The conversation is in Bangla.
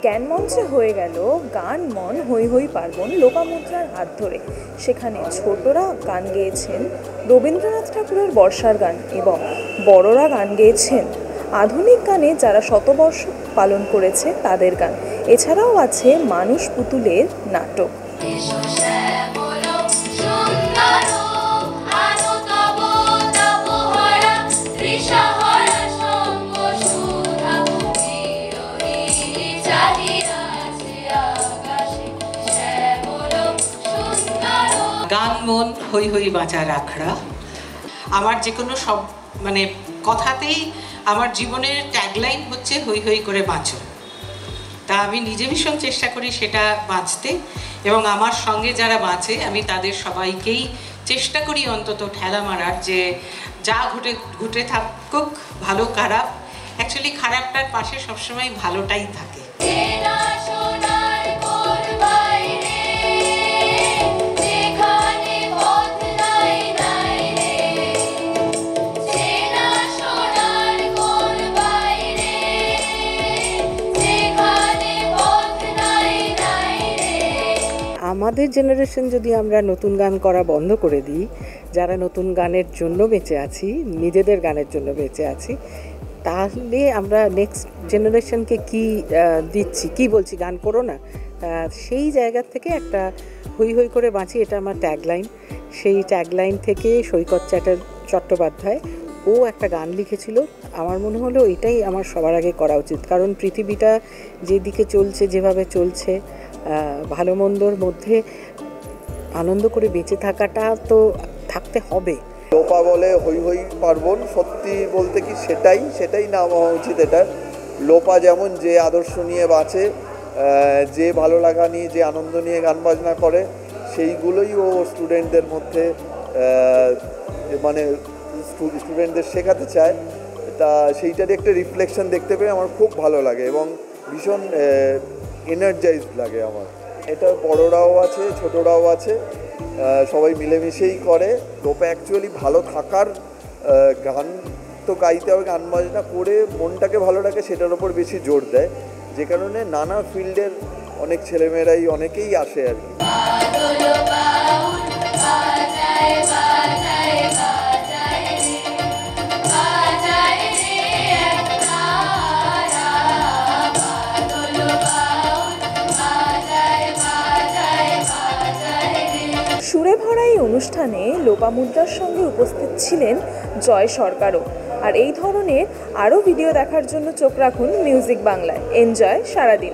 জ্ঞান মঞ্চে হয়ে গেল গান মন হৈ হৈ পার্বণ লোপামুদ্রার হাত ধরে। সেখানে ছোটরা গান গেয়েছেন রবীন্দ্রনাথ ঠাকুরের বর্ষার গান এবং বড়রা গান গেয়েছেন আধুনিক গানে যারা শতবর্ষ পালন করেছে তাদের গান। এছাড়াও আছে মানুষ পুতুলের নাটক। গান মন হৈ হৈ বাঁচার আখড়া আমার যে কোনো সব মানে কথাতেই আমার জীবনের ট্যাগলাইন হচ্ছে হৈ হৈ করে বাঁচো। তা আমি নিজে ভীষণ চেষ্টা করি সেটা বাঁচতে, এবং আমার সঙ্গে যারা বাঁচে আমি তাদের সবাইকেই চেষ্টা করি অন্তত ঠেলা মারার যে যা ঘটে থাকুক, ভালো খারাপ, অ্যাকচুয়ালি খারাপটার পাশে সবসময় ভালোটাই থাকে। আমাদের জেনারেশন যদি আমরা নতুন গান করা বন্ধ করে দিই, যারা নতুন গানের জন্য বেঁচে আছি, নিজেদের গানের জন্য বেঁচে আছি, তাহলে আমরা নেক্সট জেনারেশনকে কি দিচ্ছি, কি বলছি, গান করো না। সেই জায়গা থেকে একটা হৈ হৈ করে বাঁচি, এটা আমার ট্যাগলাইন। সেই ট্যাগলাইন থেকে সৈকত চট্টোপাধ্যায় ও একটা গান লিখেছিল। আমার মনে হলো এটাই আমার সবার আগে করা উচিত, কারণ পৃথিবীটা যেদিকে চলছে, যেভাবে চলছে, ভালো মন্দর মধ্যে আনন্দ করে বেঁচে থাকাটা তো থাকতে হবে। লোপা বলে হৈ হৈ পার্বণ, সত্যি বলতে কি সেটাই নাম হওয়া উচিত। এটা লোপা যেমন যে আদর্শ নিয়ে বাঁচে, যে ভালো লাগা নিয়ে, যে আনন্দ নিয়ে গান বাজনা করে, সেইগুলোই ও স্টুডেন্টদের মধ্যে মানে স্টুডেন্টদের শেখাতে চায়। তা সেইটারই একটা রিফ্লেকশন দেখতে পেয়ে আমার খুব ভালো লাগে এবং ভীষণ এনার্জাইজড লাগে আমার। এটা বড়রাও আছে, ছোটরাও আছে, সবাই মিলেমিশেই করে। লোপা অ্যাকচুয়ালি ভালো থাকার গান তো গাইতে হবে, গান বাজনা করে মনটাকে ভালো রাখে, সেটার ওপর বেশি জোর দেয়, যে কারণে নানা ফিল্ডের অনেক ছেলেমেয়েরাই অনেকেই আসে আর কি। সুরে ভরা এই অনুষ্ঠানে লোপামুদ্রার সঙ্গে উপস্থিত ছিলেন জয় সরকারও। আর এই ধরনের আরও ভিডিও দেখার জন্য চোখ রাখুন মিউজিক বাংলায়। এনজয় সারাদিন।